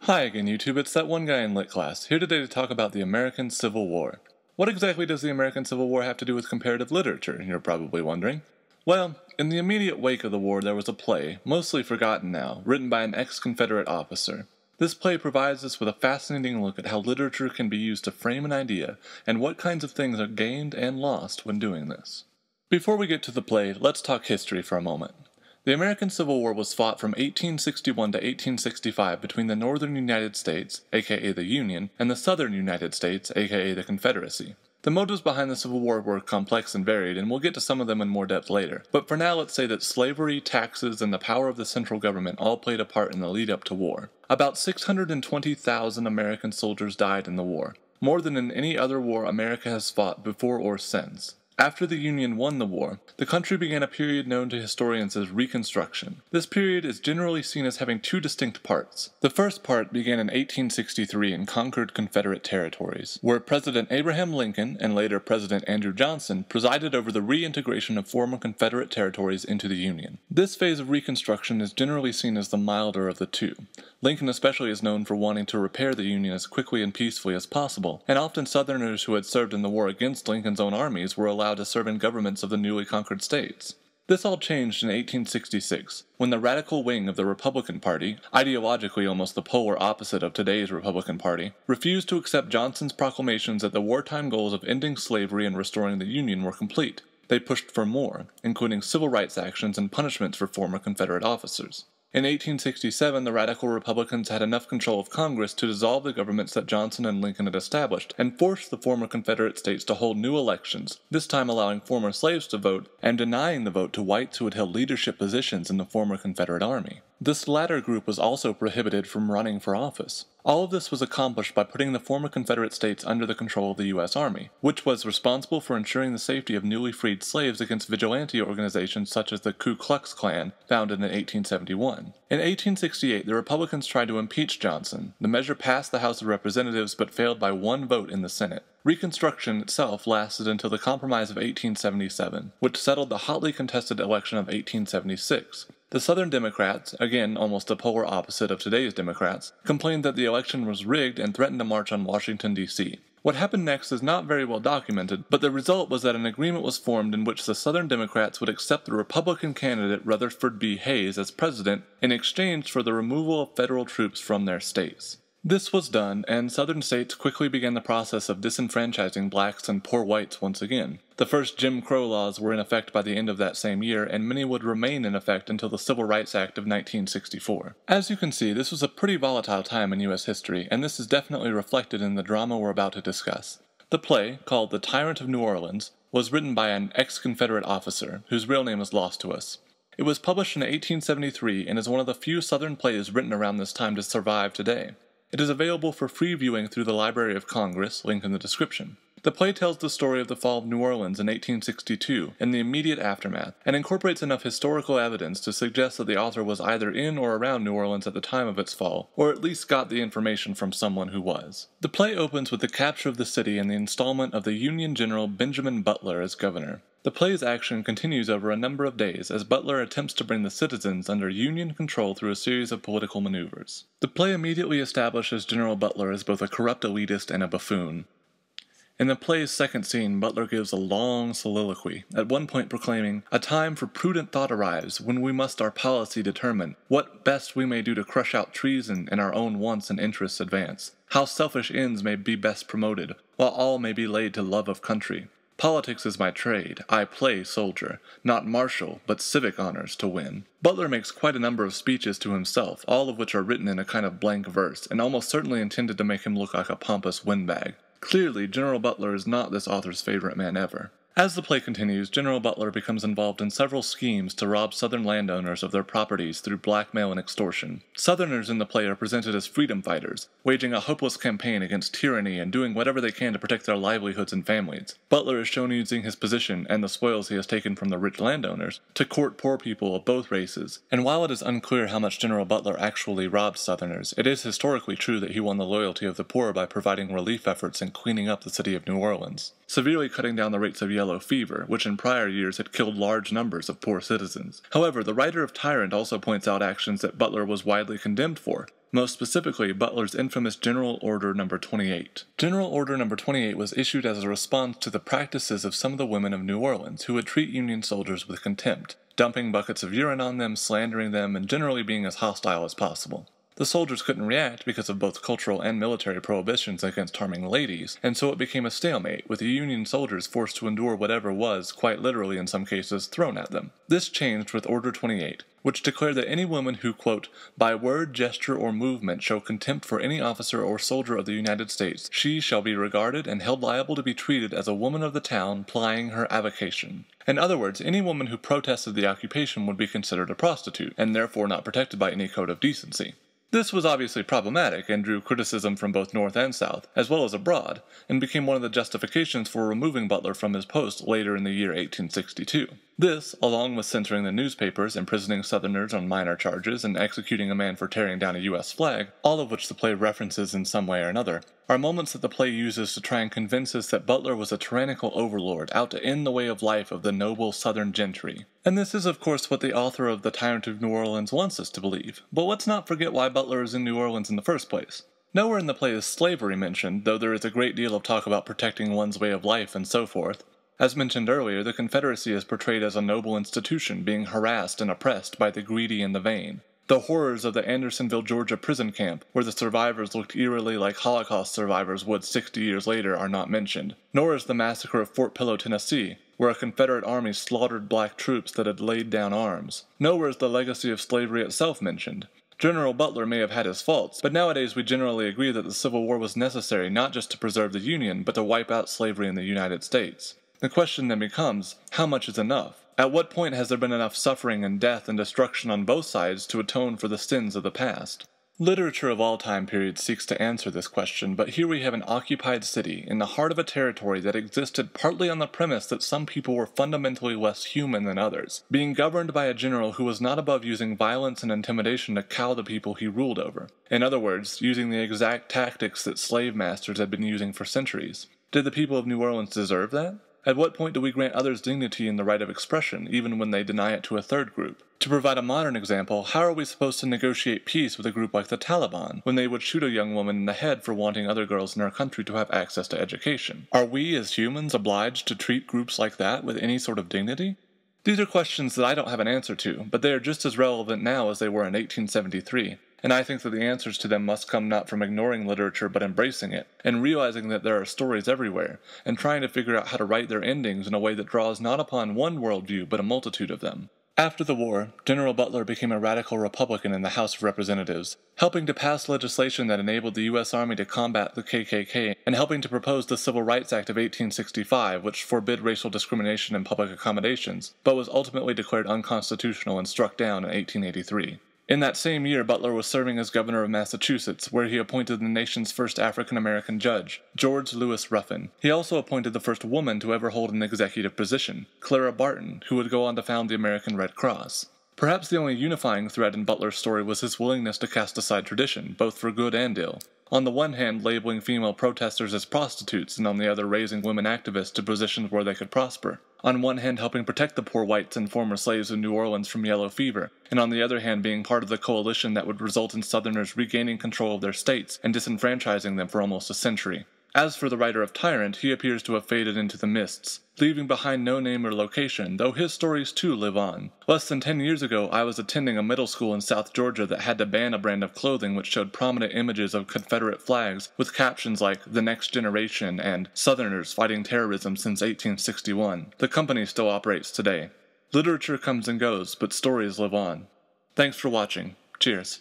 Hi again YouTube, it's that one guy in lit class, here today to talk about the American Civil War. What exactly does the American Civil War have to do with comparative literature, you're probably wondering? Well, in the immediate wake of the war there was a play, mostly forgotten now, written by an ex-Confederate officer. This play provides us with a fascinating look at how literature can be used to frame an idea, and what kinds of things are gained and lost when doing this. Before we get to the play, let's talk history for a moment. The American Civil War was fought from 1861 to 1865 between the northern United States, aka the Union, and the southern United States, aka the Confederacy. The motives behind the Civil War were complex and varied, and we'll get to some of them in more depth later. But for now, let's say that slavery, taxes, and the power of the central government all played a part in the lead up to war. About 620,000 American soldiers died in the war, more than in any other war America has fought before or since. After the Union won the war, the country began a period known to historians as Reconstruction. This period is generally seen as having two distinct parts. The first part began in 1863 in conquered Confederate territories, where President Abraham Lincoln and later President Andrew Johnson presided over the reintegration of former Confederate territories into the Union. This phase of Reconstruction is generally seen as the milder of the two. Lincoln especially is known for wanting to repair the Union as quickly and peacefully as possible, and often Southerners who had served in the war against Lincoln's own armies were allowed to serve in governments of the newly conquered states. This all changed in 1866, when the radical wing of the Republican Party, ideologically almost the polar opposite of today's Republican Party, refused to accept Johnson's proclamations that the wartime goals of ending slavery and restoring the Union were complete. They pushed for more, including civil rights actions and punishments for former Confederate officers. In 1867, the radical Republicans had enough control of Congress to dissolve the governments that Johnson and Lincoln had established, and force the former Confederate states to hold new elections, this time allowing former slaves to vote, and denying the vote to whites who had held leadership positions in the former Confederate Army. This latter group was also prohibited from running for office. All of this was accomplished by putting the former Confederate states under the control of the U.S. Army, which was responsible for ensuring the safety of newly freed slaves against vigilante organizations such as the Ku Klux Klan, founded in 1871. In 1868, the Republicans tried to impeach Johnson. The measure passed the House of Representatives but failed by one vote in the Senate. Reconstruction itself lasted until the Compromise of 1877, which settled the hotly contested election of 1876. The Southern Democrats, again almost the polar opposite of today's Democrats, complained that the election was rigged and threatened to march on Washington, D.C. What happened next is not very well documented, but the result was that an agreement was formed in which the Southern Democrats would accept the Republican candidate Rutherford B. Hayes as president in exchange for the removal of federal troops from their states. This was done, and Southern states quickly began the process of disenfranchising blacks and poor whites once again. The first Jim Crow laws were in effect by the end of that same year, and many would remain in effect until the Civil Rights Act of 1964. As you can see, this was a pretty volatile time in U.S. history, and this is definitely reflected in the drama we're about to discuss. The play, called The Tyrant of New Orleans, was written by an ex-Confederate officer, whose real name is lost to us. It was published in 1873 and is one of the few Southern plays written around this time to survive today. It is available for free viewing through the Library of Congress, link in the description. The play tells the story of the fall of New Orleans in 1862 and the immediate aftermath, and incorporates enough historical evidence to suggest that the author was either in or around New Orleans at the time of its fall, or at least got the information from someone who was. The play opens with the capture of the city and the installment of the Union General Benjamin Butler as governor. The play's action continues over a number of days as Butler attempts to bring the citizens under Union control through a series of political maneuvers. The play immediately establishes General Butler as both a corrupt elitist and a buffoon. In the play's second scene, Butler gives a long soliloquy, at one point proclaiming, "A time for prudent thought arrives, when we must our policy determine, what best we may do to crush out treason and our own wants and interests advance, how selfish ends may be best promoted, while all may be laid to love of country. Politics is my trade, I play soldier, not martial, but civic honors to win." Butler makes quite a number of speeches to himself, all of which are written in a kind of blank verse, and almost certainly intended to make him look like a pompous windbag. Clearly, General Butler is not this author's favorite man ever. As the play continues, General Butler becomes involved in several schemes to rob Southern landowners of their properties through blackmail and extortion. Southerners in the play are presented as freedom fighters, waging a hopeless campaign against tyranny and doing whatever they can to protect their livelihoods and families. Butler is shown using his position and the spoils he has taken from the rich landowners to court poor people of both races, and while it is unclear how much General Butler actually robbed Southerners, it is historically true that he won the loyalty of the poor by providing relief efforts and cleaning up the city of New Orleans. severely cutting down the rates of yellow fever, which in prior years had killed large numbers of poor citizens. However, the writer of Tyrant also points out actions that Butler was widely condemned for, most specifically Butler's infamous General Order No. 28. General Order No. 28 was issued as a response to the practices of some of the women of New Orleans who would treat Union soldiers with contempt, dumping buckets of urine on them, slandering them, and generally being as hostile as possible. The soldiers couldn't react because of both cultural and military prohibitions against harming ladies, and so it became a stalemate, with the Union soldiers forced to endure whatever was, quite literally in some cases, thrown at them. This changed with Order 28, which declared that any woman who, quote, by word, gesture, or movement show contempt for any officer or soldier of the United States, she shall be regarded and held liable to be treated as a woman of the town plying her avocation. In other words, any woman who protested the occupation would be considered a prostitute, and therefore not protected by any code of decency. This was obviously problematic and drew criticism from both North and South, as well as abroad, and became one of the justifications for removing Butler from his post later in the year 1862. This, along with censoring the newspapers, imprisoning Southerners on minor charges, and executing a man for tearing down a U.S. flag, all of which the play references in some way or another, are moments that the play uses to try and convince us that Butler was a tyrannical overlord out to end the way of life of the noble Southern gentry. And this is of course what the author of The Tyrant of New Orleans wants us to believe, but let's not forget why Butler is in New Orleans in the first place. Nowhere in the play is slavery mentioned, though there is a great deal of talk about protecting one's way of life and so forth. As mentioned earlier, the Confederacy is portrayed as a noble institution being harassed and oppressed by the greedy and the vain. The horrors of the Andersonville, Georgia prison camp, where the survivors looked eerily like Holocaust survivors would 60 years later, are not mentioned. Nor is the massacre of Fort Pillow, Tennessee, where a Confederate army slaughtered black troops that had laid down arms. Nowhere is the legacy of slavery itself mentioned. General Butler may have had his faults, but nowadays we generally agree that the Civil War was necessary not just to preserve the Union, but to wipe out slavery in the United States. The question then becomes, how much is enough? At what point has there been enough suffering and death and destruction on both sides to atone for the sins of the past? Literature of all time periods seeks to answer this question, but here we have an occupied city in the heart of a territory that existed partly on the premise that some people were fundamentally less human than others, being governed by a general who was not above using violence and intimidation to cow the people he ruled over. In other words, using the exact tactics that slave masters had been using for centuries. Did the people of New Orleans deserve that? At what point do we grant others dignity and the right of expression, even when they deny it to a third group? To provide a modern example, how are we supposed to negotiate peace with a group like the Taliban, when they would shoot a young woman in the head for wanting other girls in our country to have access to education? Are we, as humans, obliged to treat groups like that with any sort of dignity? These are questions that I don't have an answer to, but they are just as relevant now as they were in 1873. And I think that the answers to them must come not from ignoring literature but embracing it, and realizing that there are stories everywhere, and trying to figure out how to write their endings in a way that draws not upon one worldview but a multitude of them. After the war, General Butler became a radical Republican in the House of Representatives, helping to pass legislation that enabled the U.S. Army to combat the KKK, and helping to propose the Civil Rights Act of 1865, which forbid racial discrimination in public accommodations, but was ultimately declared unconstitutional and struck down in 1883. In that same year, Butler was serving as governor of Massachusetts, where he appointed the nation's first African-American judge, George Lewis Ruffin. He also appointed the first woman to ever hold an executive position, Clara Barton, who would go on to found the American Red Cross. Perhaps the only unifying thread in Butler's story was his willingness to cast aside tradition, both for good and ill. On the one hand, labeling female protesters as prostitutes, and on the other raising women activists to positions where they could prosper. On one hand helping protect the poor whites and former slaves in New Orleans from yellow fever, and on the other hand being part of the coalition that would result in Southerners regaining control of their states and disenfranchising them for almost a century. As for the writer of Tyrant, he appears to have faded into the mists, leaving behind no name or location, though his stories too live on. Less than 10 years ago, I was attending a middle school in South Georgia that had to ban a brand of clothing which showed prominent images of Confederate flags with captions like "The Next Generation" and "Southerners Fighting Terrorism Since 1861. The company still operates today. Literature comes and goes, but stories live on. Thanks for watching. Cheers.